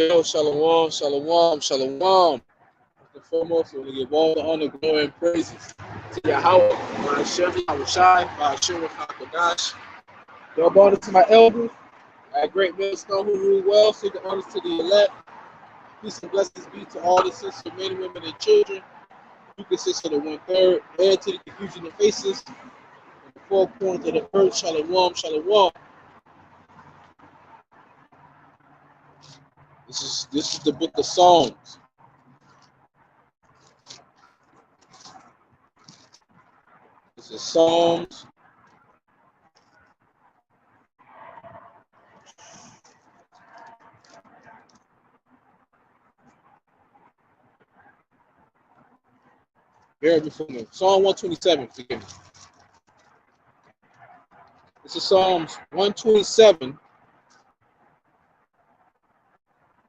Yo, shalom, shalom, shalom. First and foremost, we want to give all the honor, glory, and praises to Yahawah, YAHAWASHI, QADASH. Give honor to my elders, my great MILESTONE who rule well, so the honors to the elect. Peace and blessings be to all the sisters, men, women, and children. You consist of the 1/3, add to the confusion of faces, and the 4 corners of the earth. Shalom, shalom. This is the book of Psalms. This is Psalms. Bear before me. Psalm 127, forgive me. This is Psalms 127.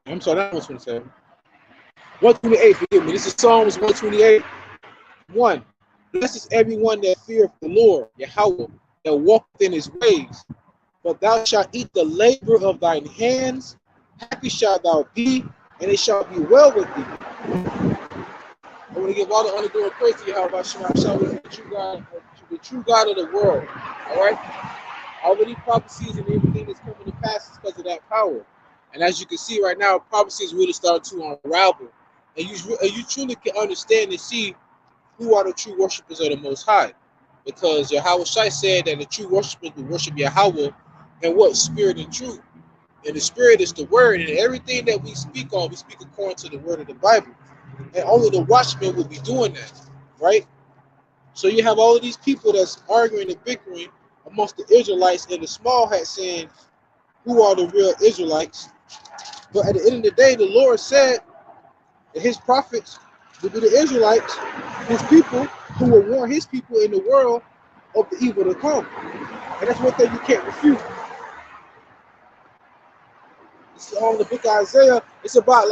I'm sorry, not 127. 128, forgive me. This is Psalms 128. 1. Blessed is everyone that feareth the Lord, Yahawah, that walketh in his ways. But thou shalt eat the labor of thine hands. Happy shalt thou be, and it shall be well with thee. I want to give all the honor, glory, and praise to YAHAWASHI, the true God of the world. All right? All of these prophecies and everything that's coming to pass is because of that power. And as you can see right now, prophecies really start to unravel. And you truly can understand and see who are the true worshipers of the Most High. Because YAHAWASHI said that the true worshipers will worship Yahawah and what? Spirit and truth. And the spirit is the word. And everything that we speak on, we speak according to the word of the Bible. And only the Watchmen will be doing that, right? So you have all of these people that's arguing and bickering amongst the Israelites and the small hat saying, who are the real Israelites? But at the end of the day, the Lord said that his prophets will be the Israelites, his people, who will warn his people in the world of the evil to come. And that's one thing you can't refute. It's on the book of Isaiah. It's about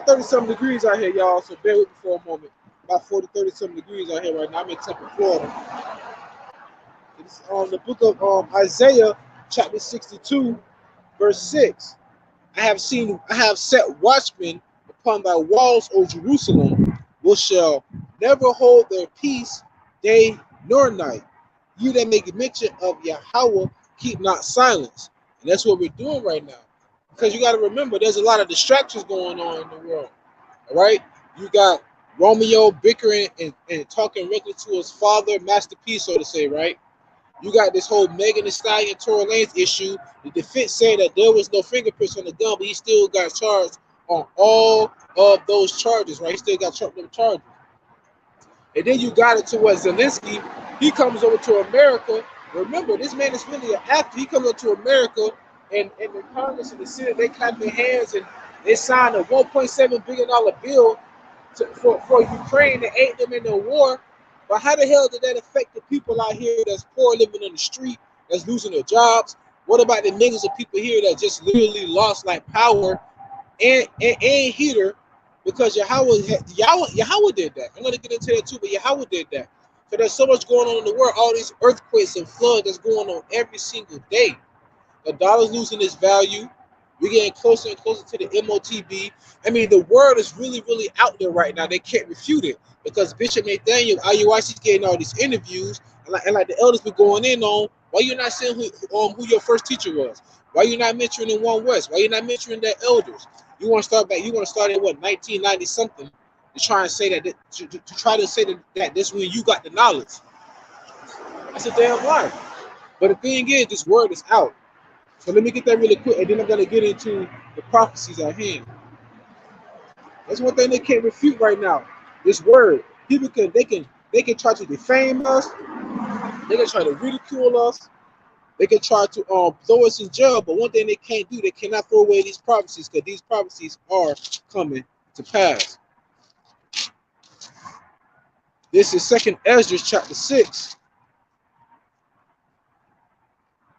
30-something degrees out here, y'all. So bear with me for a moment. About 40, 30-something degrees out here right now. I'm in Tampa, Florida. It's on the book of Isaiah, chapter 62, verse 6. I have set watchmen upon thy walls, O Jerusalem, which shall never hold their peace day nor night. You that make mention of Yahawah, keep not silence. And that's what we're doing right now. Because you got to remember, there's a lot of distractions going on in the world. All right? You got Romeo bickering and talking regularly to his father, masterpiece, so to say, right? You got this whole Megan Thee Stallion Tory Lanez issue. The defense said that there was no fingerprints on the gun, but he still got charged on all of those charges, right? He still got charged with charges. And then you got it to what Zelensky, he comes over to America. Remember, this man is really an actor. He comes over to America, and the Congress and the Senate, they clap their hands and they signed a $1.7 billion bill for Ukraine to aid them in their war. But how the hell did that affect the people out here that's poor, living on the street, that's losing their jobs? What about the millions of people here that just literally lost like power and heater because Yahawah did that? I'm going to get into that too, but Yahawah did that. So there's so much going on in the world, all these earthquakes and floods that's going on every single day. The dollar's losing its value. We're getting closer and closer to the MOTB. I mean, the word is really, really out there right now. They can't refute it because Bishop Nathaniel, IUIC, is getting all these interviews, and like the elders been going in on, why you're not saying who your first teacher was? Why you're not mentioning One West? Why you're not mentioning their elders? You want to start back? You want to start at what, 1990 something, to try and say that to try to say that this when you got the knowledge. That's a damn lie. But the thing is, this word is out. So let me get that really quick, and then I'm gonna get into the prophecies at hand. That's one thing they can't refute right now. This word, people can try to defame us, they can try to ridicule us, they can try to throw us in jail. But one thing they can't do, they cannot throw away these prophecies, because these prophecies are coming to pass. This is 2 Ezra chapter 6,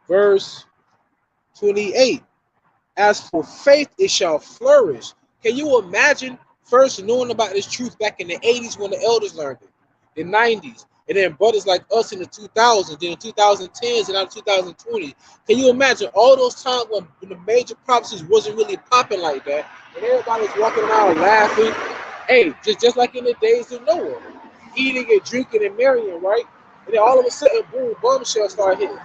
verse 28. As for faith, it shall flourish. Can you imagine first knowing about this truth back in the 80s when the elders learned it, the 90s, And then brothers like us in the 2000s, then the 2010s, and now the 2020s. Can you imagine all those times when the major prophecies wasn't really popping like that, and everybody was walking around laughing? Hey, just like in the days of Noah, eating and drinking and marrying, right? And then all of a sudden, boom, bombshell started hitting.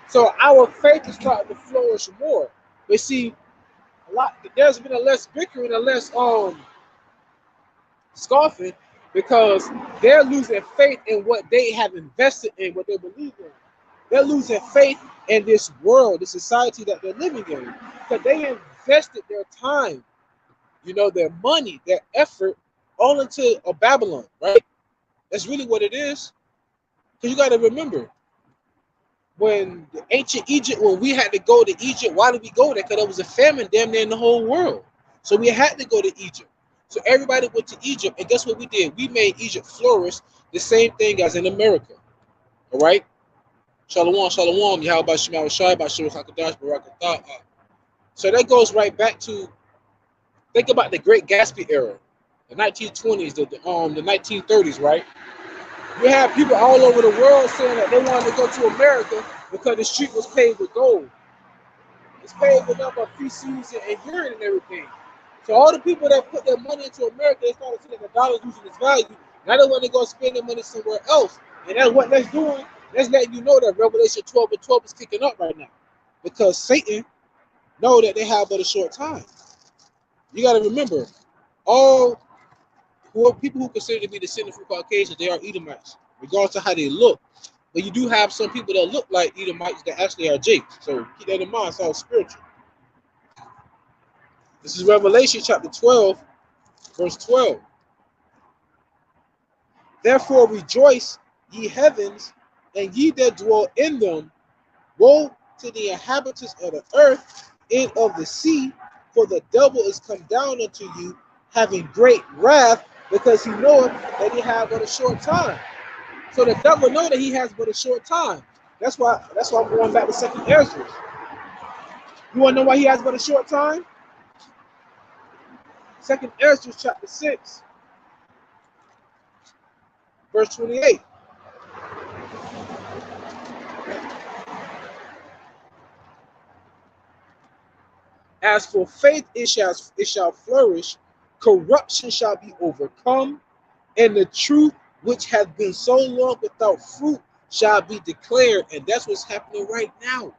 So our faith is starting to flourish more. But see, there's been a less bickering, a less scoffing, because they're losing faith in what they have invested in, what they believe in. They're losing faith in this world, the society that they're living in, because they invested their time, their money, their effort, all into a Babylon, right? That's really what it is. Because you got to remember, when the ancient Egypt, when we had to go to Egypt, why did we go there? Because there was a famine damn near in the whole world. So we had to go to Egypt. So everybody went to Egypt, and guess what we did? We made Egypt flourish, the same thing as in America. All right? Shalom, shalom, YAHAWASHI, QADASH, QADASH. So that goes right back to, think about the Great Gatsby era, the 1920s, the 1930s, right? You have people all over the world saying that they wanted to go to America because the street was paved with gold. It's paved with nothing but feces and urine and everything. So all the people that put their money into America, they started seeing the dollar losing its value. Now they want to go spend their money somewhere else. And that's what that's doing. That's letting you know that Revelation 12:12 is kicking up right now. Because Satan know that they have but a short time. You got to remember, all people who consider to be descendants from Caucasians, they are Edomites, regardless of how they look. But you do have some people that look like Edomites that actually are Jakes. So keep that in mind. It's all spiritual. This is Revelation chapter 12, verse 12. Therefore rejoice, ye heavens, and ye that dwell in them. Woe to the inhabitants of the earth and of the sea, for the devil is come down unto you, having great wrath, because he knoweth that he have but a short time. So the devil know that he has but a short time. That's why I'm going back to 2nd Ezra. You want to know why he has but a short time? 2nd Ezra chapter 6, verse 28. As for faith, it shall flourish, corruption shall be overcome, and the truth which hath been so long without fruit shall be declared. And that's what's happening right now.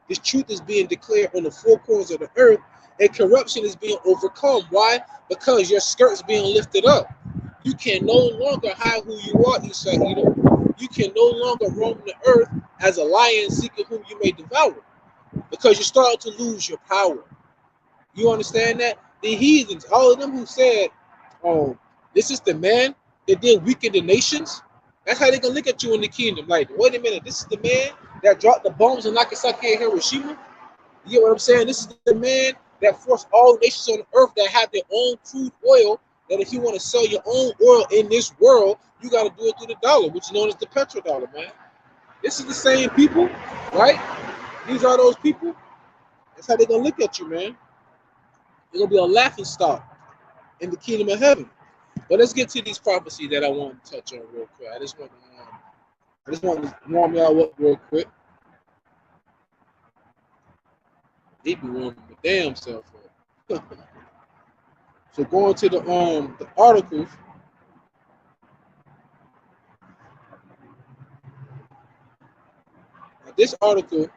This truth is being declared on the four corners of the earth, and corruption is being overcome. Why? Because your skirt's being lifted up. You can no longer hide who you are, EDOM. You can no longer roam the earth as a lion seeking whom you may devour, because you're starting to lose your power. You understand that? The heathens, all of them who said, oh, this is the man that did weaken the nations, that's how they're going to look at you in the kingdom. Like, wait a minute, this is the man that dropped the bombs in Nagasaki and Hiroshima? You get what I'm saying? This is the man that forced all nations on the earth that have their own crude oil, that if you want to sell your own oil in this world, you got to do it through the dollar, which is known as the petrodollar, man. This is the same people, right? These are those people. That's how they're going to look at you, man. You're going to be a laughing stock in the kingdom of heaven. But let's get to these prophecies that I want to touch on real quick. I just want to warm y'all up real quick. They be warming the damn self up. So going to the articles. Now this article,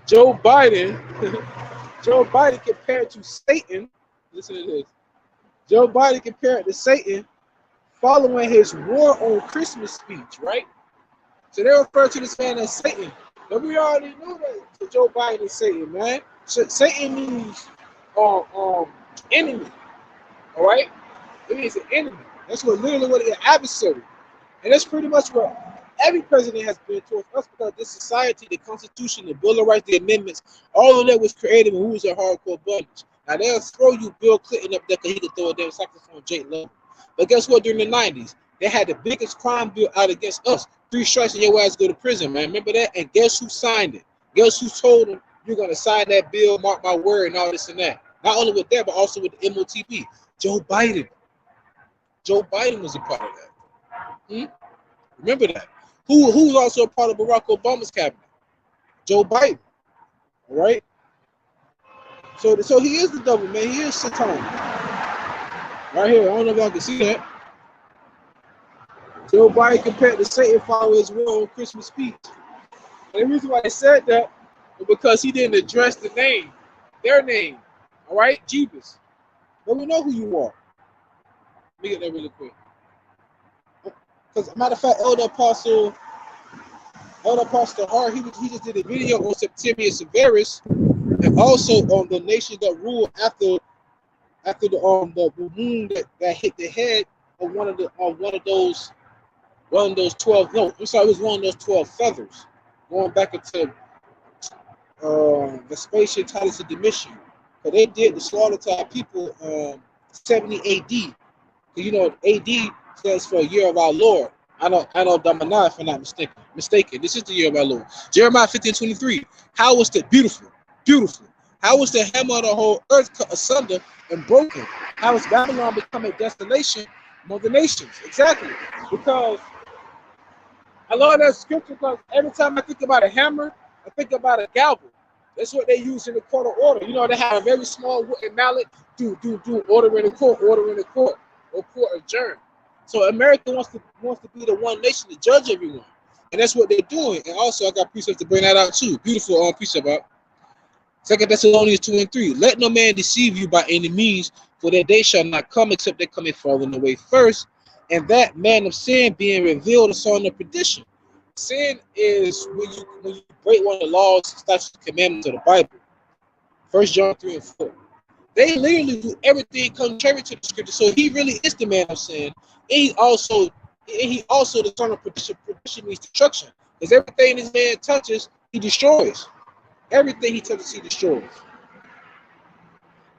Joe Biden compared to Satan. Listen to this. Joe Biden compared to Satan following his war on Christmas speech, right? So they refer to this man as Satan. But we already know that Joe Biden is Satan, man. So Satan means enemy. All right? It means an enemy. That's literally what an adversary. And that's pretty much what every president has been towards us, because this society, the Constitution, the Bill of Rights, the amendments, all of that was created when we was in hardcore bondage. Now they'll throw you Bill Clinton up there because he could throw a damn saxophone Jake Love. But guess what? During the 90s, they had the biggest crime bill out against us. 3 strikes and your ass go to prison, man. Remember that? And guess who signed it? Guess who told them you're gonna sign that bill, mark my word, and all this and that? Not only with that, but also with the MOTB. Joe Biden. Joe Biden was a part of that. Remember that. Who's also a part of Barack Obama's cabinet? Joe Biden. All right. So he is the devil, man. He is Satan. Right here. I don't know if y'all can see that. Joe Biden compared to Satan followers as well on Christmas speech. And the reason why they said that was because he didn't address the name, their name. All right, Jeebus. But we know who you are. Let me get that really quick. Because, matter of fact, Elder Apostle Hart, he just did a video on Septimius Severus, and also on the nations that ruled after the moon that hit the head of one of those 12. No, I'm sorry, it was one of those 12 feathers, going back into Vespasian, Titus, and Domitian. But they did the slaughter to our people 70 AD. You know, AD stands for year of our Lord. I know Damana, if I'm not mistaken. This is the year of our Lord. Jeremiah 15:23. How was the beautiful? How was the hammer of the whole earth cut asunder and broken? How was Babylon become a desolation among the nations? Exactly. Because I love that scripture, because every time I think about a hammer, I think about a gavel. That's what they use in the court of order. You know, they have a very small wooden mallet, do order in the court, or court adjourned. So America wants to be the one nation to judge everyone. And that's what they're doing. And also I got precepts to bring that out too. Beautiful precept out. 2 Thessalonians 2:3. Let no man deceive you by any means, for that day shall not come except they come and falling away first. And that man of sin being revealed, a son of perdition. Sin is when you break one of the laws, statutes, and commandments of the Bible. 1 John 3 and 4. They literally do everything contrary to the scripture. So he really is the man of sin. And he also the son of perdition. Perdition means destruction. Because everything this man touches, he destroys. Everything he touches, he destroys.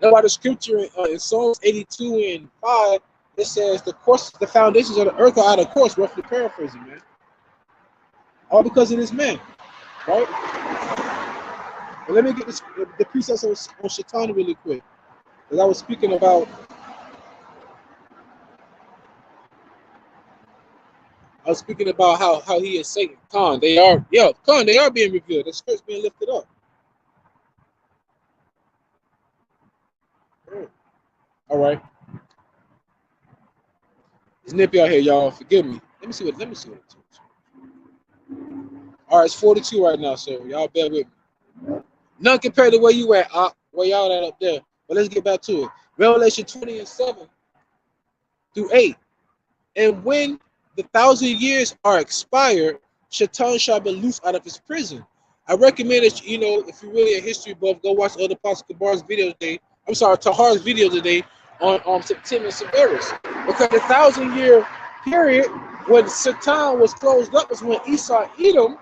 That's why the scripture in Psalms 82 and 5, it says the foundations of the earth are out of course, roughly paraphrasing, man. All because of this man, right? But let me get the precepts on Shaitan really quick. Because I was speaking about how he is Satan. Khan, they are being revealed. The skirt's being lifted up. All right. It's nippy out here, y'all. Forgive me. Let me see what it is. All right, it's 42 right now, so y'all bear with me. None compared to where you at, where y'all at up there. But let's get back to it. Revelation 20 and 7 through 8. And when the 1,000 years are expired, Shaitan shall be loosed out of his prison. I recommend that, you know, if you're really a history buff, go watch other Apostle Kabar's video today. I'm sorry, Tahar's video today on Septimius Severus. Because the 1,000-year period when Satan was closed up was when Esau, Edom,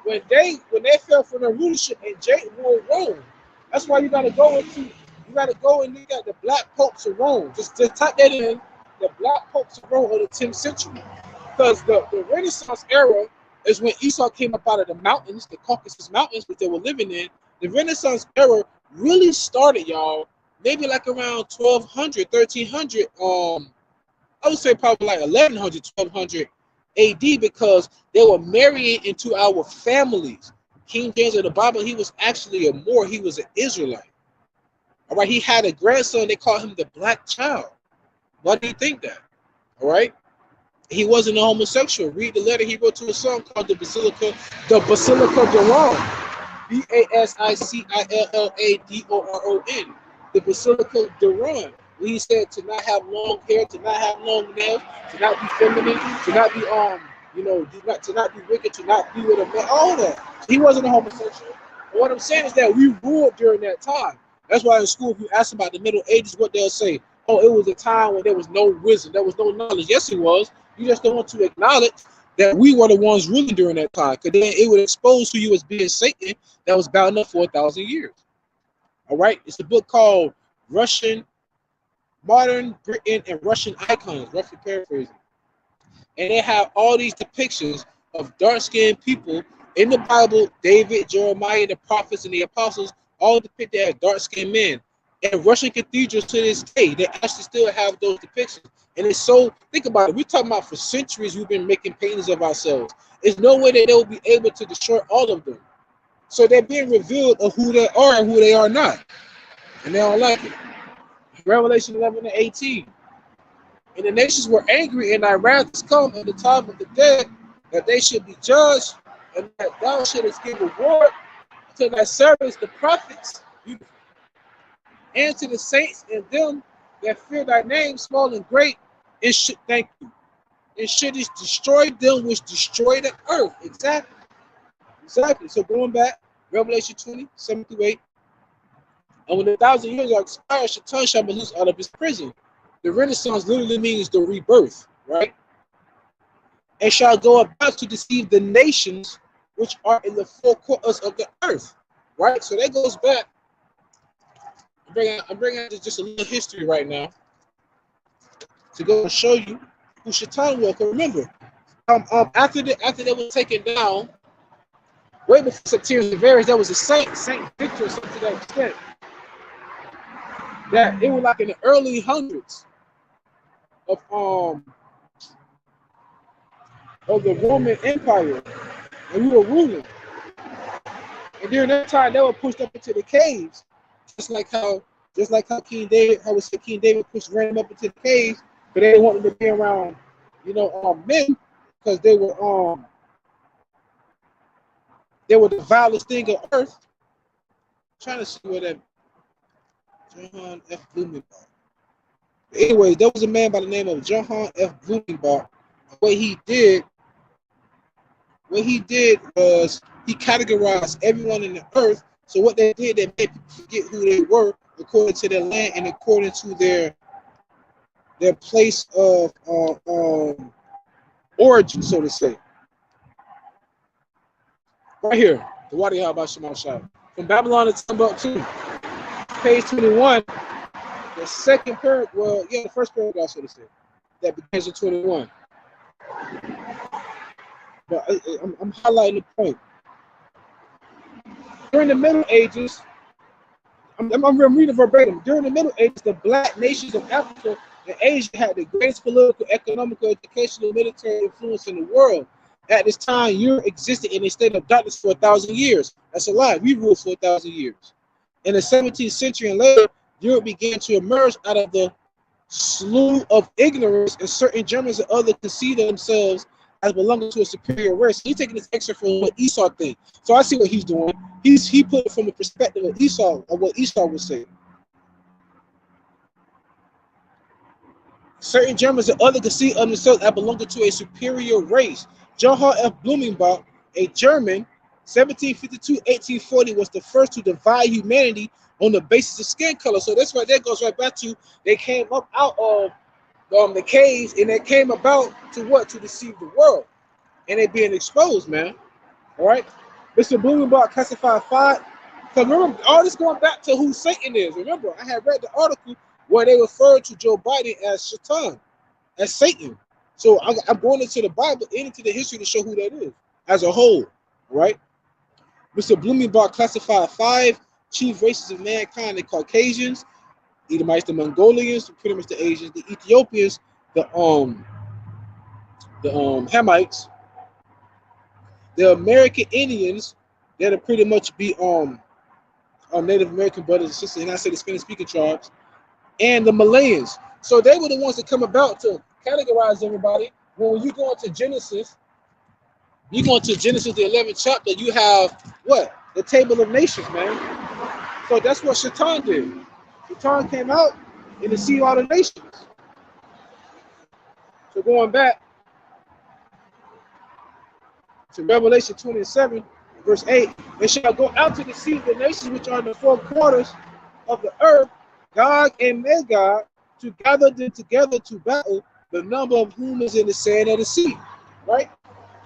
when they fell from their rulership and ruled Rome. That's why you gotta go and look at the Black Popes of Rome. Just type that in, the Black Popes of Rome of the 10th century. Because the Renaissance era is when Esau came up out of the mountains, the Caucasus Mountains, which they were living in. The Renaissance era really started, y'all, maybe like around 1200, 1300, I would say probably like 1100, 1200 AD, because they were marrying into our families. King James of the Bible, he was actually a Moor. He was an Israelite. All right, he had a grandson. They called him the Black Child. Why do you think that? All right, he wasn't a homosexual. Read the letter he wrote to his son called the Basilica Doron. BASICILLADORON. The Basilica Doron. He said to not have long hair, to not have long nails, to not be feminine, to not be to not be wicked, to not be with a man, all that. He wasn't a homosexual. But what I'm saying is that we ruled during that time. That's why in school, if you ask about the Middle Ages, what they'll say, oh, it was a time when there was no wisdom, there was no knowledge. Yes, it was. You just don't want to acknowledge that we were the ones ruling during that time, because then it would expose who you was being Satan that was bound up for 1,000 years. All right, it's a book called Modern Britain and Russian Icons, roughly paraphrasing. And they have all these depictions of dark-skinned people in the Bible. David, Jeremiah, the prophets, and the apostles, all depicted as dark-skinned men. And Russian cathedrals to this day, they actually still have those depictions. And it's so, think about it. We're talking about for centuries we've been making paintings of ourselves. There's no way that they will be able to destroy all of them. So they're being revealed of who they are and who they are not. And they don't like it. Revelation 11 and 18. And the nations were angry, and thy wrath is come in the time of the dead, that they should be judged, and that thou shouldest give reward to thy servants, the prophets, and to the saints and them that fear thy name, small and great, and should thank you. And shouldest destroy them which destroy the earth. Exactly. Exactly. So going back, Revelation 20, 7 through 8. And when 1,000 years are expired, Shaitan shall be loosed out of his prison. The Renaissance literally means the rebirth, right? And shall go about to deceive the nations which are in the four quarters of the earth, right? So that goes back. I'm bringing out just a little history right now to go and show you who Shaitan was. Because remember, after they were taken down, way before Septimius Severus, there was a Saint Victor or something to that extent. That it was like in the early hundreds of the Roman Empire, and we were ruling. And during that time, they were pushed up into the caves, just like how King David pushed ran up into the caves, but they didn't want them to be around, men, because they were the vilest thing on earth. I'm trying to see where that John F. Blumenbach. Anyway, there was a man by the name of John F. Blumenbach. What he did was he categorized everyone in the earth. So what they did, they made people forget who they were according to their land and according to their place of origin, so to say. Right here, the YAHAWASHI. From Babylon to Timbuktu, page 21. The second paragraph, the first paragraph, so to say, that begins with 21. But I'm highlighting the point. During the Middle Ages, I'm reading verbatim. During the Middle Ages, the black nations of Africa and Asia had the greatest political, economical, educational, military influence in the world. At this time, Europe existed in a state of darkness for 1,000 years. That's a lie. We ruled for 1,000 years. In the 17th century and later, Europe began to emerge out of the slough of ignorance, and certain Germans and others conceived themselves as belonging to a superior race. He's taking this extra from what Esau thinks. So I see what he's doing. He put it from the perspective of Esau, or what Esau would say. Certain Germans and others conceived of themselves as belonging to a superior race. John F. Blumenbach, a German, 1752-1840, was the first to divide humanity on the basis of skin color. So that's right there goes right back to they came up out of the caves, and they came about to what? To deceive the world. And they being exposed, man. All right? Mr. Blumenbach classified 5. Because remember, all this going back to who Satan is. Remember, I had read the article where they referred to Joe Biden as Shaitan, as Satan. So I'm going into the Bible and into the history to show who that is as a whole. All right? Mr. Blumenbach classified 5 chief races of mankind: the Caucasians, Edomites, the Mongolians, pretty much the Asians, the Ethiopians, the Hamites, the American Indians, that'll pretty much be our Native American brothers and sisters, and I say the Spanish-speaking tribes, and the Malayans. So they were the ones that come about to categorize everybody. When you go into Genesis, the 11th chapter, you have what? The table of nations, man. So that's what Shaitan did. Shaitan came out and deceived all the nations. So going back to Revelation 27, verse 8, they shall go out to deceive the nations which are in the four quarters of the earth, Gog and Magog, to gather them together to battle, the number of whom is in the sand of the sea. Right?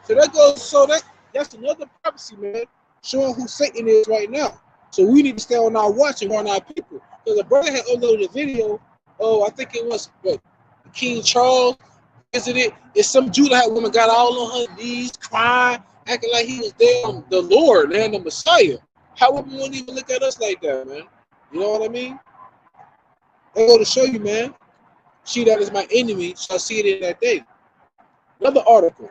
So that's another prophecy, man, showing who Satan is right now. So we need to stay on our watch and warn our people. Because the brother had uploaded a video, I think it was King Charles visited. It's some Judahite woman got all on her knees, crying, acting like he was there, the Lord and the Messiah. How would we wouldn't even look at us like that, man? You know what I mean? They go to show you, man. She that is my enemy shall see it in that day. Another article.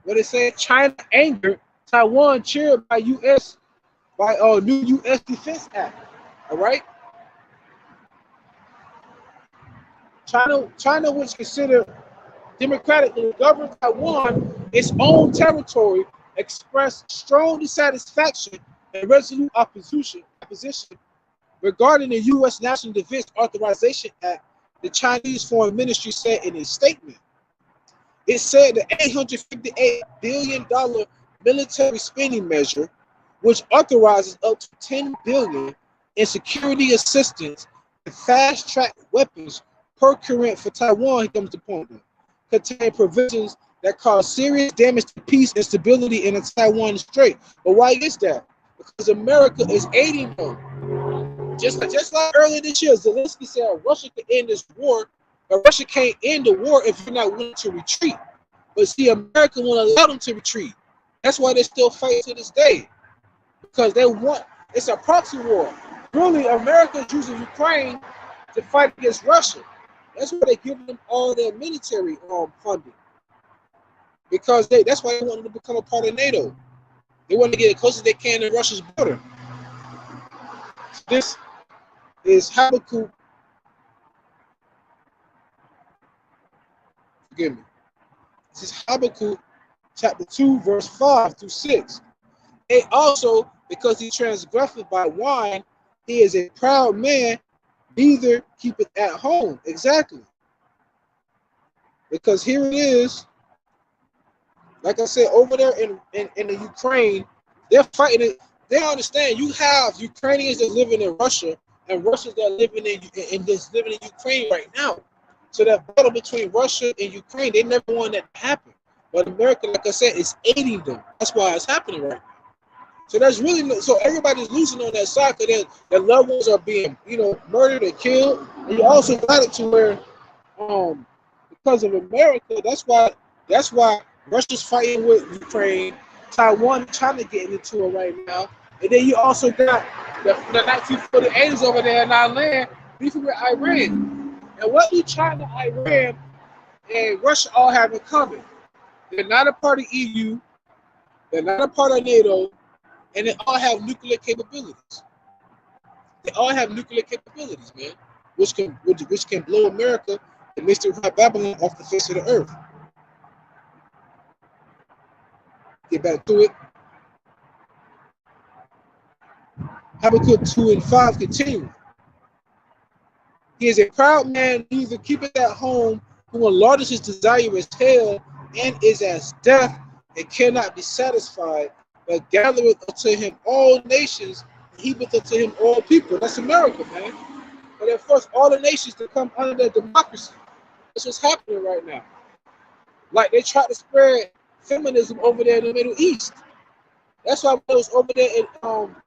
What it said, China angered, Taiwan cheered by new U.S. Defense Act. All right. China, which considered democratically governed Taiwan its own territory, expressed strong dissatisfaction and resolute opposition regarding the U.S. National Defense Authorization Act. The Chinese Foreign Ministry said in a statement. It said the $858 billion military spending measure, which authorizes up to $10 billion in security assistance and fast-track weapons procurement for Taiwan, comes to point out, contain provisions that cause serious damage to peace and stability in the Taiwan Strait. But why is that? Because America is aiding them. Just like earlier this year, Zelensky said Russia could end this war, but Russia can't end the war if you're not willing to retreat. But see, America won't allow them to retreat. That's why they still fight to this day. Because they want, it's a proxy war. Really, America is using Ukraine to fight against Russia. That's why they're giving them all their military funding. Because that's why they want them to become a part of NATO. They want to get as close as they can to Russia's border. This is Habakkuk. Forgive me. This is Habakkuk chapter 2, verse 5 through 6. And also, because he transgresseth by wine, he is a proud man, neither keepeth at home. Exactly. Because here it is. Like I said, over there in the Ukraine, they're fighting it. They understand you have Ukrainians that living in Russia and Russians that living in Ukraine right now. So that battle between Russia and Ukraine, they never want that to happen. But America, like I said, is aiding them. That's why it's happening right now. So that's really, so everybody's losing on that side because their loved ones are being, murdered and killed. And you also got it to where, because of America, that's why Russia's fighting with Ukraine, Taiwan, China getting into it right now, and then you also got the 1948s over there in our land beefing with Iran. And what do China, Iran, and Russia all have in common? They're not a part of EU, they're not a part of NATO, and they all have nuclear capabilities. They all have nuclear capabilities, man, which can blow America and Mr. Babylon off the face of the earth. Get back to it. Habakkuk 2 and 5 continue. He is a proud man, neither keepeth at home, who enlarges his desire as hell, and is as death, and cannot be satisfied, but gathereth unto him all nations, and heapeth unto him all people. That's America, man. But at first, all the nations to come under their democracy. That's what's happening right now. Like they try to spread feminism over there in the Middle East. That's why when it was over there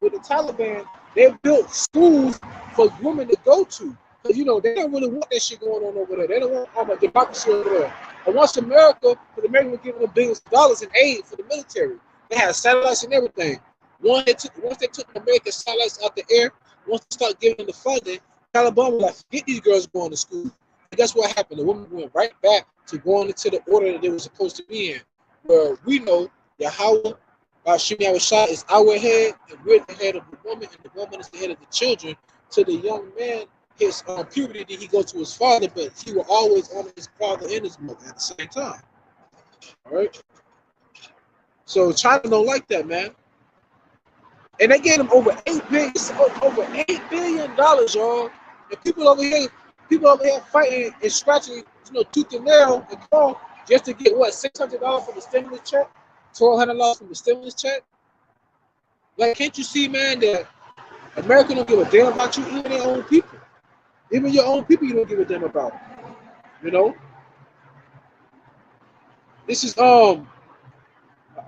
with the Taliban, they built schools for women to go to. Because, they don't really want that shit going on over there. They don't want democracy over there. And once America, because America was giving them billions of dollars in aid for the military, they had satellites and everything. Once they took American satellites out the air, once they started giving them the funding, Taliban was like, forget these girls going to school. And that's what happened. The women went right back to going into the order that they were supposed to be in. Where we know YAHAWAH, YAHAWASHI is our head, and we're the head of the woman, and the woman is the head of the children. To the young man, his puberty, did he go to his father, but he will always honor his father and his mother at the same time. All right. So China don't like that, man. And they gave him over $8 billion, y'all. And people over here fighting and scratching, tooth and nail and claw just to get what, $600 from the stimulus check, $1,200 from the stimulus check. Like, can't you see, man, that America don't give a damn about you, even their own people. Even your own people, you don't give a damn about. This is an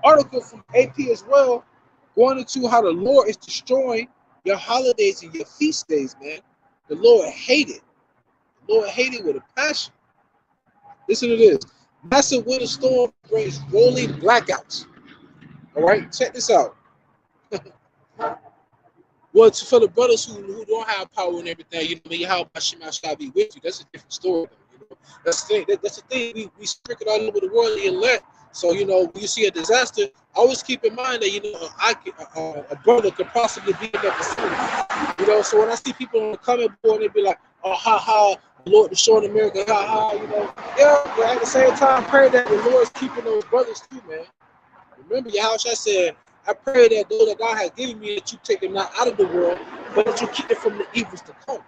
article from AP as well, going into how the Lord is destroying your holidays and your feast days, man. The Lord hated. The Lord hated with a passion. Listen to this. Massive winter storm brings rolling blackouts. All right, check this out. Well, for the brothers who don't have power and everything, you know, I mean, Yahawah shall be with you. That's a different story, though, you know. That's the thing. That's the thing. We sprinkle all over the world the elect. So, you know, when you see a disaster, always keep in mind that, you know, a brother could possibly be in that vicinity. You know, so when I see people on the comment board, they be like, oh, ha, the Lord is showing America, ha, you know. Yeah, but at the same time, pray that the Lord's keeping those brothers too, man. Remember, Yahushua said, I pray that those that God has given me, that you take them not out of the world, but that you keep them from the evils to come.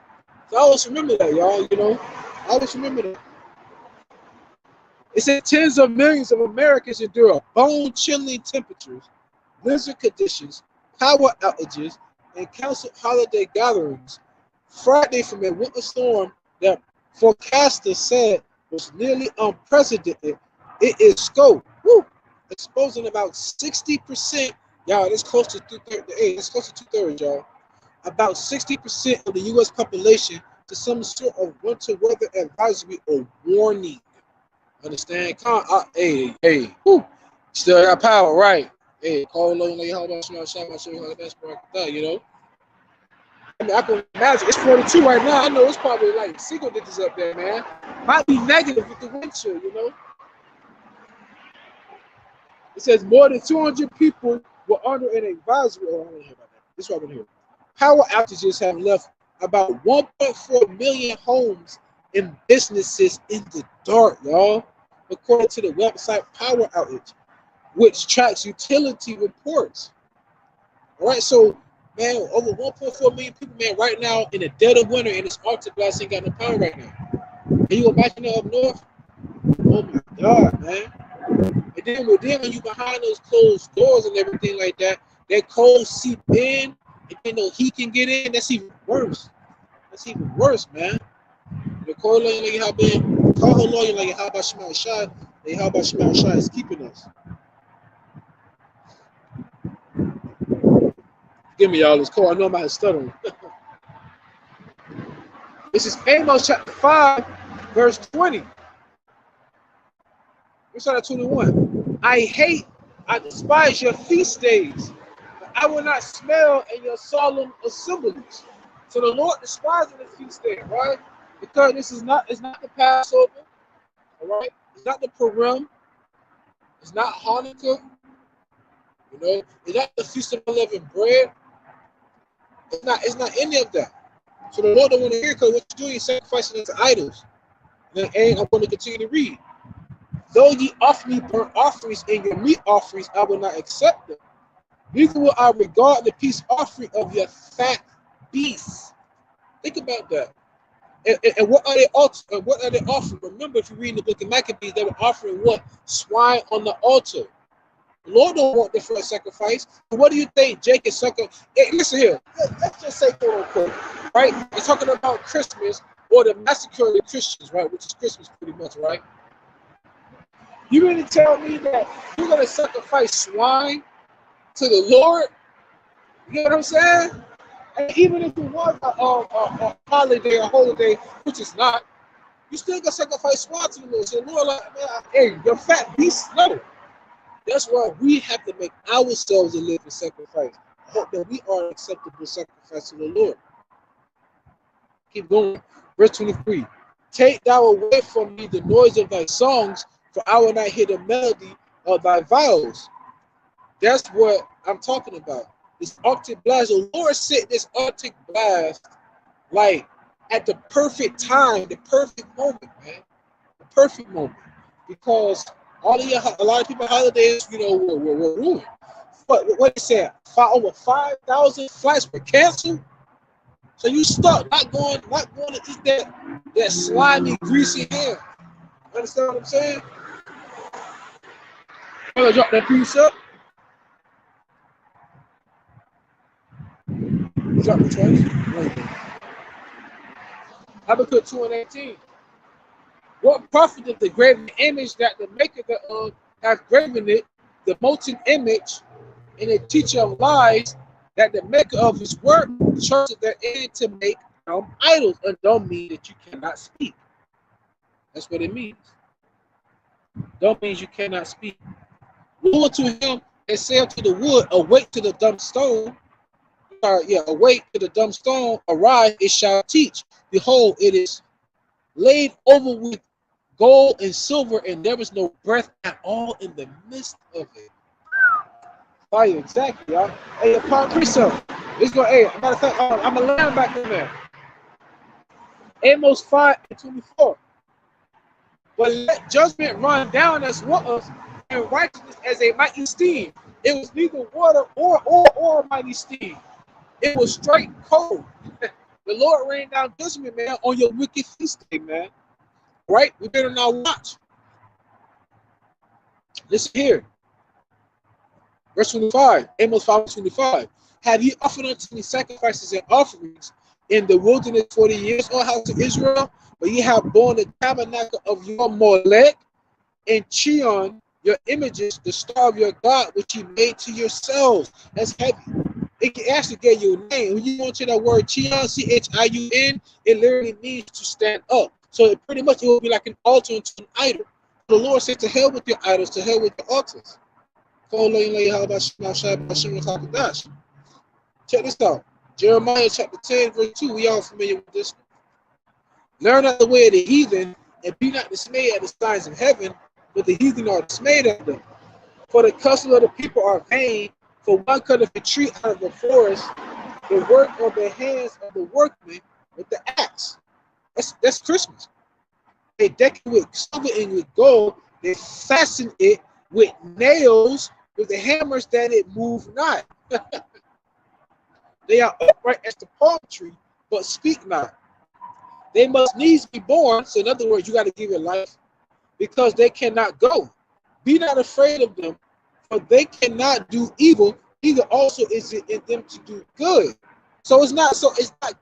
So I always remember that, y'all, you know. I always remember that. It said tens of millions of Americans endure bone-chilling temperatures, blizzard conditions, power outages, and canceled holiday gatherings. Friday from a winter storm that forecasters said was nearly unprecedented. It is scope, exposing about 60%. Y'all, that's close to 2/3. Hey, that's close to 2/3, y'all. About 60% of the U.S. population to some sort of winter weather advisory or warning. Understand? Hey, still got power, right? Hey, call along like how about that, you know? I mean, I can imagine it's 42 right now. I know it's probably like single digits up there, man. Might be negative with the wind chill, you know? It says more than 200 people were under an advisory. Oh, I don't hear about that. This is what I'm going to hear. Power outages have left about 1.4 million homes and businesses in the dark, y'all, according to the website Power Outage, which tracks utility reports. All right, so, man, over 1.4 million people, man, right now in the dead of winter, and it's Arctic blast ain't got no power right now. Can you imagine that up north? Oh, my God, man. And then when you behind those closed doors and everything like that, that cold seep in, and then no heat can get in. That's even worse. That's even worse, man. The cold lawyer like how been, call her lawyer like how about Shema Shai, like how about Shema Shai is keeping us. Give me all this cold. I know I'm out of stuttering. This is Amos chapter 5, verse 20. We start at 21. I despise your feast days. I will not smell in your solemn assemblies. So the Lord despises the feast day, right? Because it's not the Passover, all right? It's not the Purim. It's not Hanukkah. You know, it's not the Feast of Unleavened Bread. It's not any of that. So the Lord don't want to hear, because what you're doing is sacrificing it to idols. And I'm going to continue to read. Though ye offer me burnt offerings and your meat offerings, I will not accept them. Neither will I regard the peace offering of your fat beasts. Think about that. And what are they offering? Remember, if you read in the book of Maccabees, they were offering what? Swine on the altar. The Lord don't want the first sacrifice. So what do you think Jacob sacrificed? Hey, listen here. Let's just say quote unquote, right? We're talking about Christmas, or the massacre of the Christians, right? Which is Christmas pretty much, right? You mean to tell me that you're going to sacrifice swine to the Lord? You know what I'm saying? And even if it was a holiday, which is not, you still got to sacrifice swine to the Lord. So the Lord, like, man, hey, your fat beast, no. That's why we have to make ourselves a living sacrifice. I hope that we are an acceptable sacrifice to the Lord. Keep going. Verse 23. Take thou away from me the noise of thy songs, for I will not hear the melody of thy viols. That's what I'm talking about. This Arctic blast. The Lord sent this Arctic blast like at the perfect time, the perfect moment, man. The perfect moment. Because a lot of people holidays, you know, were ruined. But what they said, over 5,000 flights were canceled. So you start not going to eat that slimy, greasy ham. Understand what I'm saying? I'm gonna drop that piece up. Drop the twice. Habakkuk 2:18. What profited the graven image that the maker thereof hath graven it, the molten image, and a teacher of lies, that the maker of his work trusted therein to make idols? And don't mean that you cannot speak. That's what it means. Don't mean you cannot speak. Woe to him and say unto the wood, awake to the dumb stone. awake to the dumb stone, arise, it shall teach. Behold, it is laid over with gold and silver, and there is no breath at all in the midst of it. Fire, exactly, y'all. Hey, upon precept. It's going, hey, matter of fact, I'm going to land back in there. Amos 5:24. But let judgment run down as waters, and righteousness as a mighty stream. It was neither water or mighty stream. It was straight cold. The Lord rained down judgment, man, on your wicked feast day, man. Right? We've been on our watch. Listen here. Verse 25, Amos 5:25. Have ye offered unto me sacrifices and offerings in the wilderness 40 years, O house of Israel? But ye have borne the tabernacle of your Molech, and Chion, your images, the star of your God, which ye made to yourselves. That's heavy. It can actually get you a name. When you go into that word Chion, Chiun, it literally means to stand up. So it pretty much, it will be like an altar to an idol. The Lord said, to hell with your idols, to hell with your altars. Check this out. Jeremiah chapter 10, verse 2. We all familiar with this one. Learn not the way of the heathen, and be not dismayed at the signs of heaven, but the heathen are dismayed at them. For the custom of the people are vain, for one cutteth a tree out of the forest, the work of the hands of the workmen with the axe. That's Christmas. They deck it with silver and with gold. They fasten it with nails, with the hammers that it move not. They are upright as the palm tree, but speak not. They must needs be born. So in other words, you got to give it life, because they cannot go. Be not afraid of them, for they cannot do evil. Neither also is it in them to do good. So it's not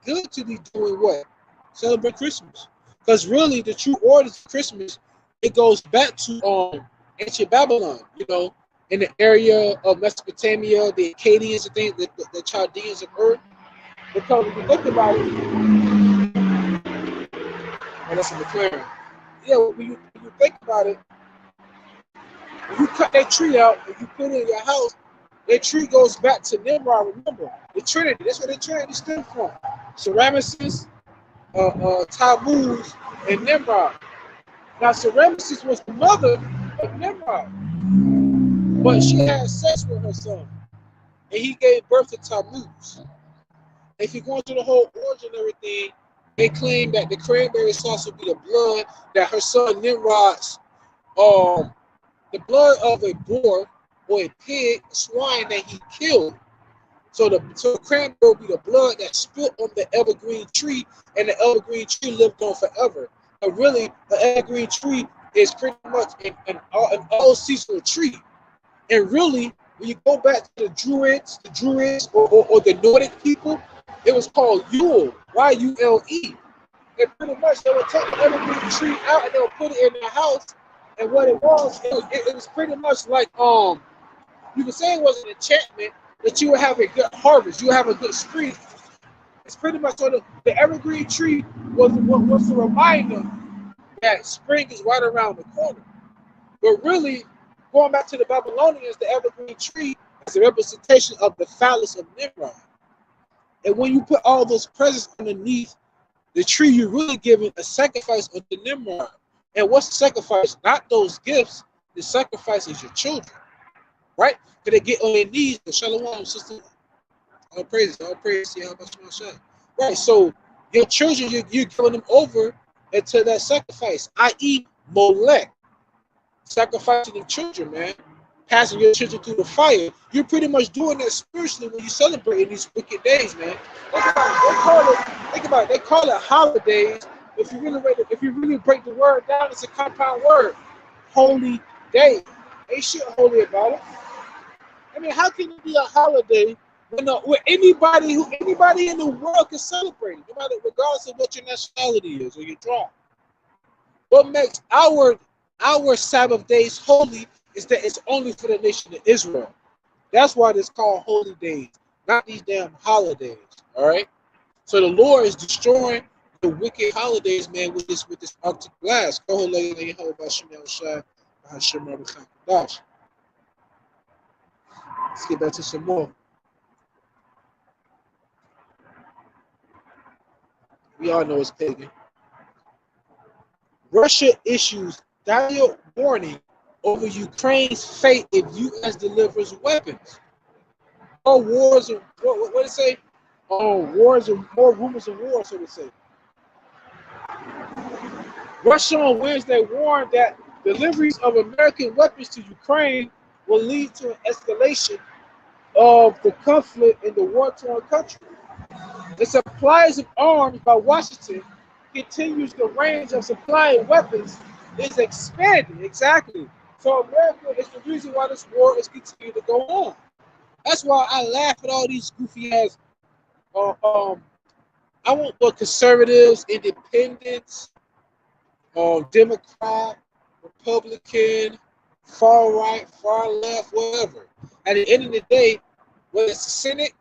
good to be doing what? Celebrate Christmas. Because really the true order of Christmas, it goes back to ancient Babylon, you know, in the area of Mesopotamia, the Akkadians and things, the Chaldeans of Earth. Because if you think about it, oh, that's in the clearing. Yeah, when you think about it, when you cut that tree out and you put it in your house, that tree goes back to Nimrod. Remember, the Trinity. That's where the Trinity stems from. Ceramicus, Tammuz, and Nimrod. Now, Ceramicus was the mother of Nimrod, but she had sex with her son, and he gave birth to Tammuz. If you go into the whole origin and everything, they claim that the cranberry sauce would be the blood that her son Nimrod's, the blood of a boar or a pig, a swine that he killed. So the cranberry will be the blood that spilled on the evergreen tree, and the evergreen tree lived on forever. But really, the evergreen tree is pretty much an all-seasonal tree. And really, when you go back to the Druids or the Nordic people, it was called Yule, Y-U-L-E. And pretty much they would take the evergreen tree out and they would put it in their house. And what it was pretty much like, you could say it was an enchantment that you would have a good harvest, you would have a good spring. It's pretty much so the evergreen tree was a reminder that spring is right around the corner. But really, going back to the Babylonians, the evergreen tree is a representation of the phallus of Nimrod. And when you put all those presents underneath the tree, you're really giving a sacrifice unto Nimrod. And what's the sacrifice? Not those gifts. The sacrifice is your children, right? Because they get on their knees. The Shalom, sister. All praise. Right. So your children, you're giving them over into that sacrifice, i.e., Molech. Sacrificing the children, man. Passing your children through the fire. You're pretty much doing that spiritually when you celebrate these wicked days, man. Think about it. They call it holidays. If you really break the word down, it's a compound word. Holy day. Ain't shit holy about it. I mean, how can it be a holiday when anybody in the world can celebrate it, no matter, regardless of what your nationality is or your tribe? What makes our Sabbath days holy is that it's only for the nation of Israel. That's why it's called holy days, not these damn holidays. All right. So the Lord is destroying the wicked holidays, man, with this Arctic blast. Let's get back to some more. We all know it's pagan. Russia issues dire warning over Ukraine's fate if U.S. delivers weapons. More wars and what did it say? Oh, wars and more rumors of war, so to say. Russia on Wednesday warned that deliveries of American weapons to Ukraine will lead to an escalation of the conflict in the war-torn country. The supplies of arms by Washington continues the range of supplying weapons is expanding. Exactly. So America is the reason why this war is continuing to go on. That's why I laugh at all these goofy ass. I want the conservatives, independents, Democrat, Republican, far right, far left, whatever. At the end of the day, whether it's the Senate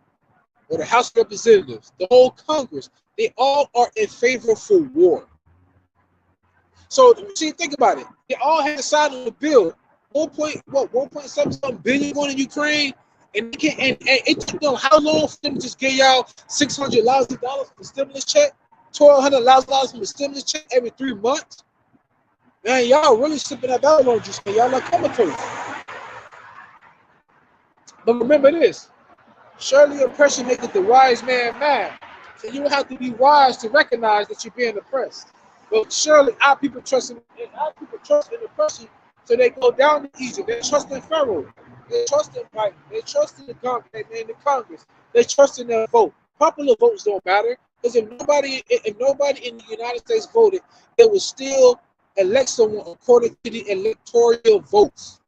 or the House of Representatives, the whole Congress, they all are in favor for war. So, see, think about it. They all had to sign on the bill. 1.7 billion going to Ukraine, and it took them how long for them to just get y'all $600,000 from the stimulus check, $1,200,000 from the stimulus check every 3 months? Man, y'all really sipping that Babylon juice, man. Y'all like comatose. But remember this: surely oppression maketh the wise man mad. So you don't have to be wise to recognize that you're being oppressed. But surely our people trust in oppression, so they go down to Egypt. They trust in Pharaoh. They trust in Biden. They trust in the Congress. They trust in their vote. Popular votes don't matter, because if nobody in the United States voted, they would still elect someone according to the electoral votes.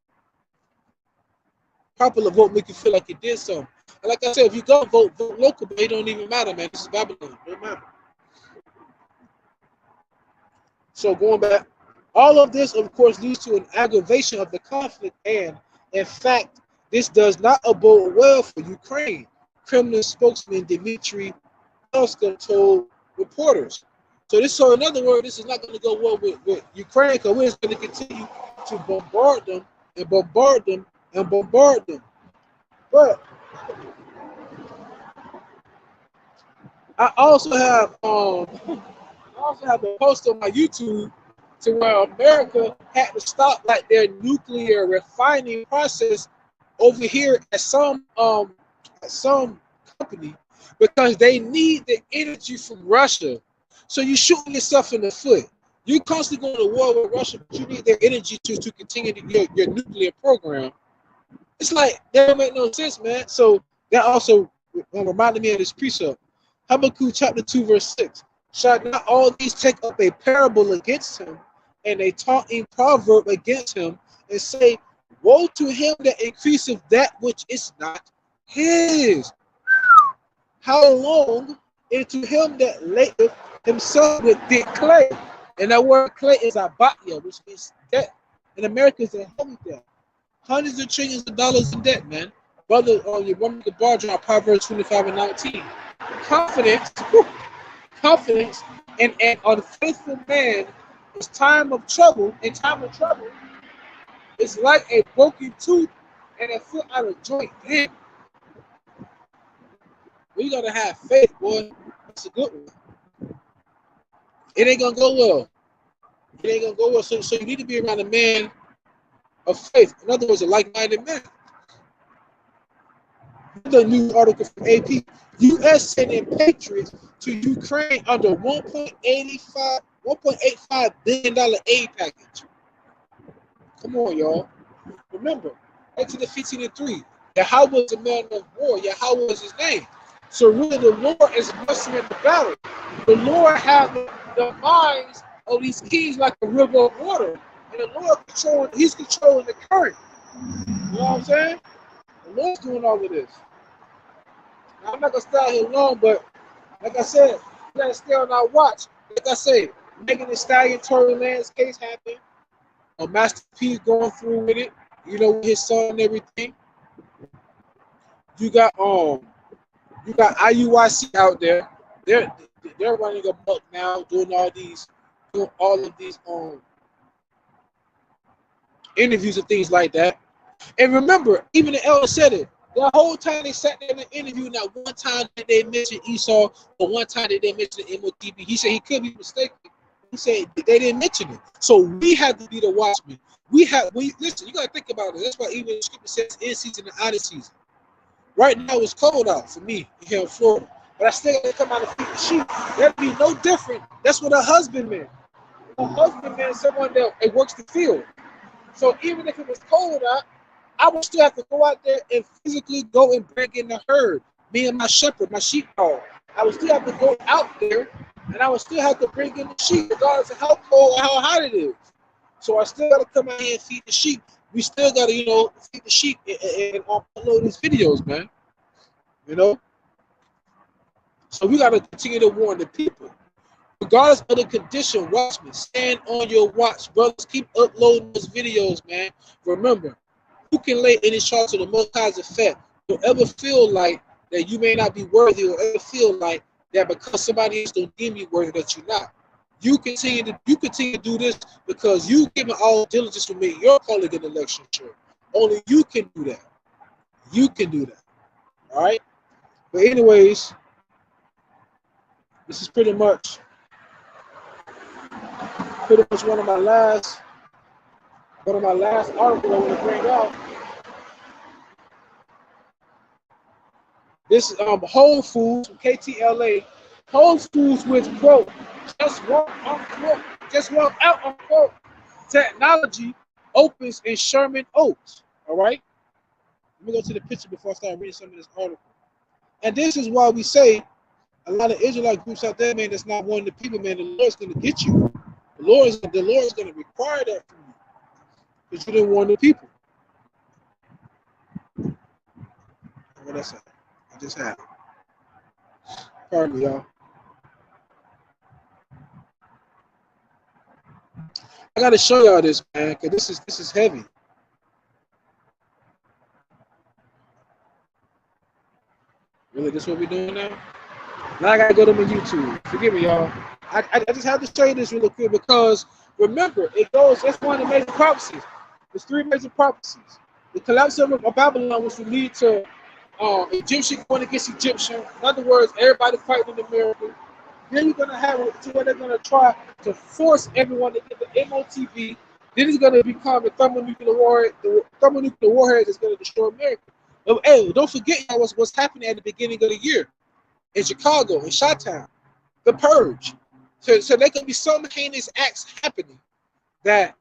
Popular vote make you feel like you did something. And like I said, if you go vote local, but it don't even matter, man. This is Babylon. It don't matter. So going back, all of this, of course, leads to an aggravation of the conflict, and in fact, this does not bode well for Ukraine. Kremlin spokesman Dmitry Peskov told reporters. So in other words, this is not going to go well with Ukraine, because we're just going to continue to bombard them and bombard them and bombard them. But I also have a post on my YouTube to where America had to stop like their nuclear refining process over here at some company, because they need the energy from Russia. So you're shooting yourself in the foot. You're constantly going to war with Russia, but you need their energy to continue your nuclear program. It's like, that don't make no sense, man. So that also reminded me of this precept. Habakkuk chapter 2, verse 6. Shall not all these take up a parable against him, and a taunting proverb against him, and say, woe to him that increaseth that which is not his? How long? And to him that layeth himself with thick clay. And that word clay is abatya, which means debt. And America is in heavy debt. Hundreds of trillions of dollars in debt, man. Brother, you want to GABAR on Proverbs 25 and 19. Confidence in an unfaithful man in time of trouble, it's like a broken tooth and a foot out of joint. Damn. We gotta have faith, boy. That's a good one. It ain't gonna go well. So you need to be around a man of faith. In other words, a like-minded man. The news article from AP: U.S. sending Patriots to Ukraine under $1.85 billion aid package. Come on, y'all. Remember, Exodus 15 and 3. Yahawah is a man of war. Yahawah is his name. So really, the Lord is mustering the battle. The Lord has the minds of these kings like a river of water, and the Lord he's controlling the current. You know what I'm saying? The Lord's doing all of this. Now, I'm not gonna stay out here long, but like I said, we gotta stay on our watch. Like I said, Megan Thee Stallion Tory Lanez case happened. Master P going through with it. You know, with his son and everything. You got IUIC out there. They're running a buck now, doing all of these interviews and things like that. And remember, even the elder said it. The whole time they sat there in the interview, not one time did they mention Esau or one time did they mention the MOTB. He said he could be mistaken. He said they didn't mention it. So we have to be the watchmen. We listen, you gotta think about it. That's why even the scripture says in season and out of season. Right now it's cold out for me here in Florida. But I still gotta come out and feed the sheep. That'd be no different. That's what a husbandman. A husbandman is someone that works the field. So even if it was cold out, I would still have to go out there and physically go and bring in the herd. Me and my shepherd, my sheepdog. I would still have to go out there and I would still have to bring in the sheep, regardless of how cold or how hot it is. So I still got to come out here and feed the sheep. We still got to, feed the sheep and upload these videos, man. So we got to continue to warn the people. Regardless of the condition, watchmen, stand on your watch. Brothers, keep uploading those videos, man. Remember, who can lay any charge to the Most High's effect? Don't ever feel like that you may not be worthy, or ever feel like that because somebody else don't deem you worthy that you're not. You continue to do this because you giving all diligence to make your calling in the election sure. Only you can do that. You can do that. All right. But anyways, this is pretty much one of my last articles I want to bring out. This is Whole Foods from KTLA. Whole Foods with quote, just walk out unquote, technology opens in Sherman Oaks. All right. Let me go to the picture before I start reading some of this article. And this is why we say a lot of Israelite groups out there, man, that's not warning the people, man, the Lord's going to get you. The Lord is going to require that from you because you didn't warn the people. What I said, I just had it. Pardon me, y'all. I got to show y'all this, man, because this is heavy. Really, this is what we're doing now? Now I got to go to my YouTube. Forgive me, y'all. I just have to show you this really quick because remember, that's one of the major prophecies. There's three major prophecies. The collapse of Babylon, which will lead to Egyptian going against Egyptian. In other words, everybody fighting in America. Then you're going to have it to where they're going to try to force everyone to get the MOTB. Then it's going to become the thermonuclear warhead. The thermonuclear warhead is going to destroy America. But hey, don't forget what's happening at the beginning of the year in Chicago, in Chi-Town, the purge. So there can be some heinous acts happening that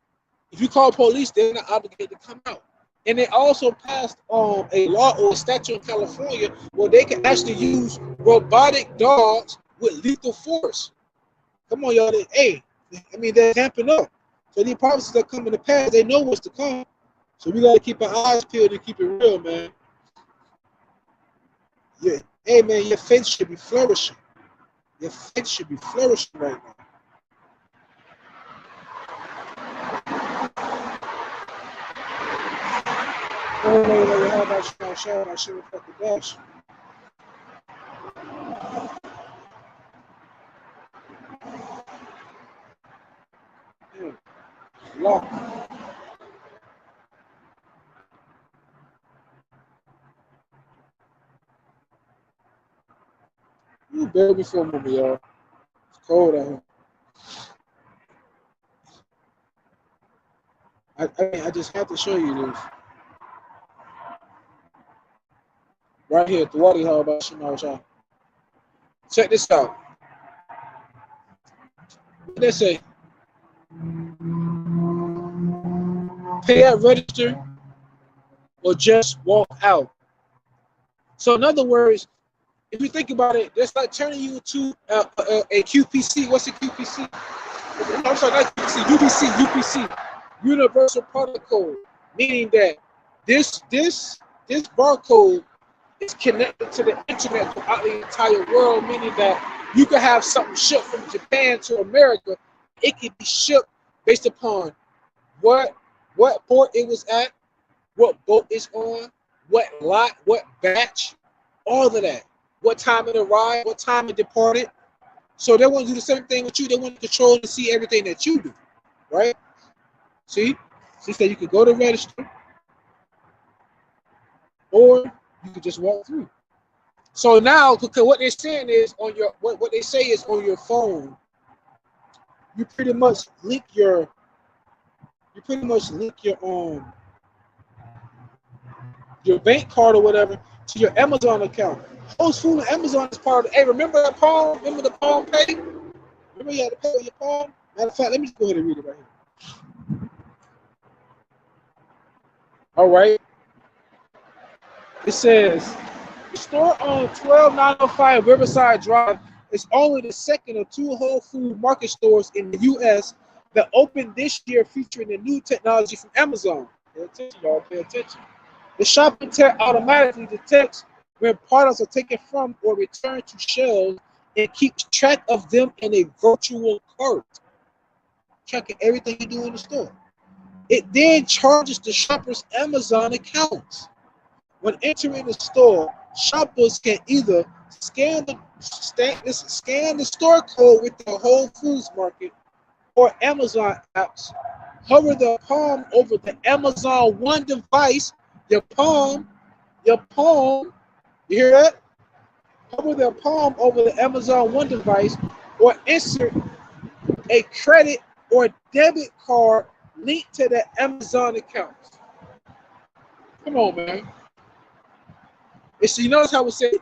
if you call police, they're not obligated to come out. And they also passed a law or a statute in California where they can actually use robotic dogs with lethal force. Come on, y'all. They're amping up. So these prophecies that come in the past, they know what's to come. So we got to keep our eyes peeled and keep it real, man. Yeah. Hey, man, your faith should be flourishing. Your faith should be flourishing right now. YAHAWASHI, QADASH. Yeah. You bear me for a moment, y'all. It's cold out here. I just have to show you this. Right here at the YAHAWASHI. Check this out. What they say? Pay at register or just walk out. So in other words, if you think about it, that's like turning you into a QPC. What's a QPC? I'm sorry, not QPC, UPC, Universal Product Code, meaning that this barcode is connected to the internet throughout the entire world, meaning that you can have something shipped from Japan to America. It can be shipped based upon what port it was at, what boat it's on, what lot, what batch, all of that. What time it arrived, what time it departed. So they want to do the same thing with you. They want to control and see everything that you do, right? See? So you can go to register or You can just walk through. So now, because what they're saying is on your what they say is on your phone, you pretty much link your your bank card or whatever to your Amazon account. Whole Food and Amazon is part of it. Hey, remember that Palm? Remember the Palm Pay? Remember you had to pay with your Palm? Matter of fact, let me just go ahead and read it right here. All right. It says, the store on 12905 Riverside Drive is only the second of 2 Whole Food market stores in the U.S. that opened this year featuring the new technology from Amazon. Pay attention, y'all. Pay attention. The shopping tech automatically detects when products are taken from or returned to shelves and keeps track of them in a virtual cart, tracking everything you do in the store. It then charges the shopper's Amazon accounts. When entering the store, shoppers can either scan the store code with the Whole Foods Market or Amazon apps, hover the palm over the Amazon One device, your palm, you hear that? Hover the palm over the Amazon One device or insert a credit or debit card linked to the Amazon account. Come on, man. So you notice how we say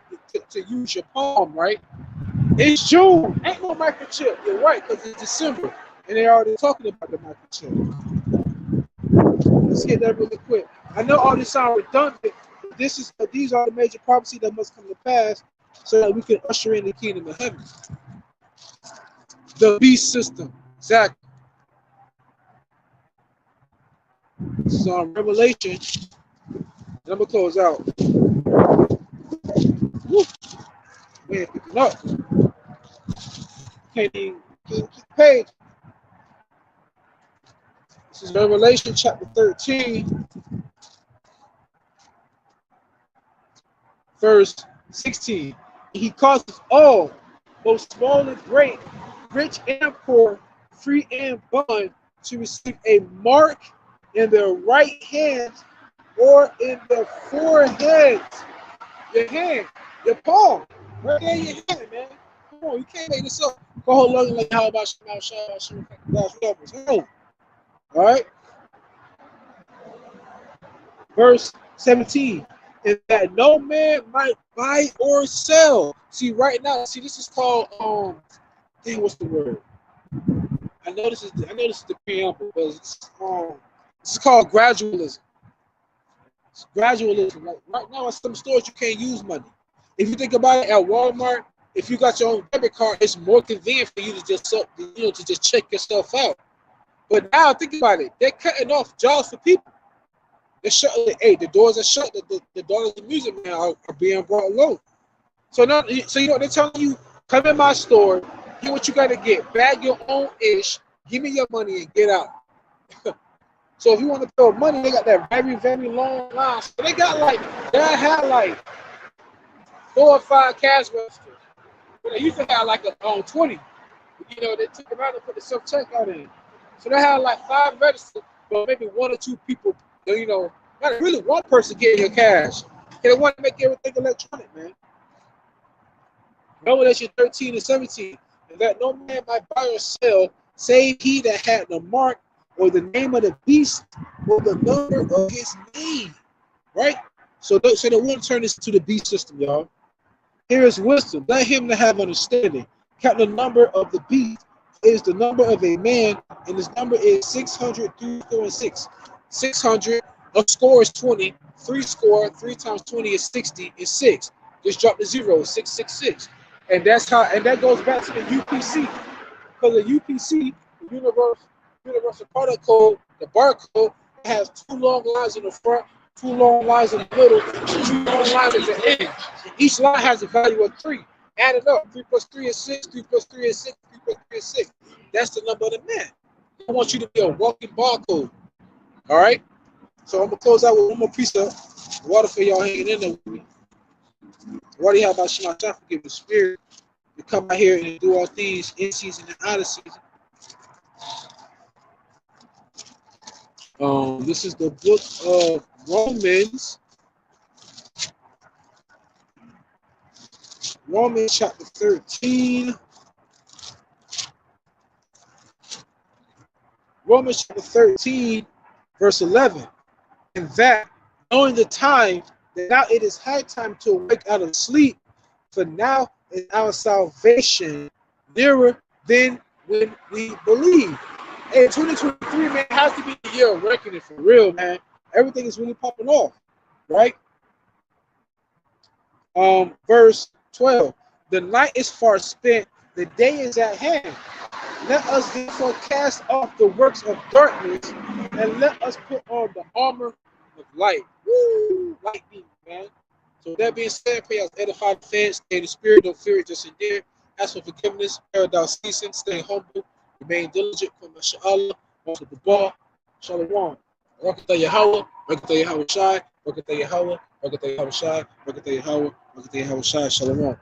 to use your palm, right? It's June. Ain't no microchip. You're right, because it's December. And they're already talking about the microchip. Let's get that really quick. I know all this sounds redundant, but these are the major prophecies that must come to pass so that we can usher in the kingdom of heaven. The beast system. Exactly. So Revelation, I'm going to close out. Woo. Man, picking up. Can't even keep paid. This is Revelation chapter 13, verse 16. He causes all, both small and great, rich and poor, free and bond, to receive a mark in their right hands or in their foreheads. Your hand, your palm, right there in your hand, man. Come on, you can't make this up. Go hold on like YAHAWASHI, whatever. All right. Verse 17. And that no man might buy or sell. See, right now, this is called what's the word? I know this is the preamble, but it's called gradualism. It's gradualism. Like right now, at some stores you can't use money. If you think about it, at Walmart, if you got your own debit card, it's more convenient for you to just check yourself out. But now think about it, they're cutting off jobs for people. They're shut. Hey, the doors are shut. The doors of the music now are being brought low. So now, so you know what they're telling you? Come in my store, get what you got to get, bag your own ish, give me your money and get out. So if you want to throw money, they got that very, very long line. So they had like 4 or 5 cash registers. But they used to have like 20. You know, they took them out and put the self checkout in. So they had like 5 registers, but maybe 1 or 2 people. You know, not really one person getting your cash. They want to make everything electronic, man. Revelation 13 and 17. And that no man might buy or sell, save he that had the mark or the name of the beast or the number of his name. Right? So they want to turn this to the beast system, y'all. Here is wisdom. Let him that have understanding. Count the number of the beast is the number of a man, and his number is 600 through 4 and 6. 600, a score is 20, 3 score, 3 times 20 is 60, is 6. Just drop the 0, 666. And that goes back to the UPC. Because the UPC, Universal Product Code, the barcode, has 2 long lines in the front, 2 long lines in the middle, 2 long lines at the end. And each line has a value of 3. Add it up. 3 plus 3 is 6, 3 plus 3 is 6, 3 plus 3 is 6. That's the number of the man. I want you to be a walking barcode. All right, so I'm gonna close out with one more piece of water for y'all hanging in there with me. What YAHAWASHI, my time, forgive the spirit to come out here and do all things in season and out of season. This is the book of Romans, Romans chapter 13. Romans chapter 13, verse 11. And that, knowing the time, that now it is high time to awake out of sleep, for now is our salvation nearer than when we believe. Hey, 2023, man, has to be the year of reckoning for real, man. Everything is really popping off, right? Verse 12. The night is far spent, the day is at hand. Let us therefore cast off the works of darkness, and let us put on the armor of light. Woo! Lightning, man. So that being said, pray as edified fans, stay in the spirit, don't fear it, just in there. Ask for forgiveness, paradise ceasing, stay humble, remain diligent, for MashaAllah, onto the ball. Shalom. Rakata Yahawah, Rakata Yahawashai, Rakata Yahawah, Rakata Yahawashai, Rakata Yahawah, Rakata Yahawashai, Shalom.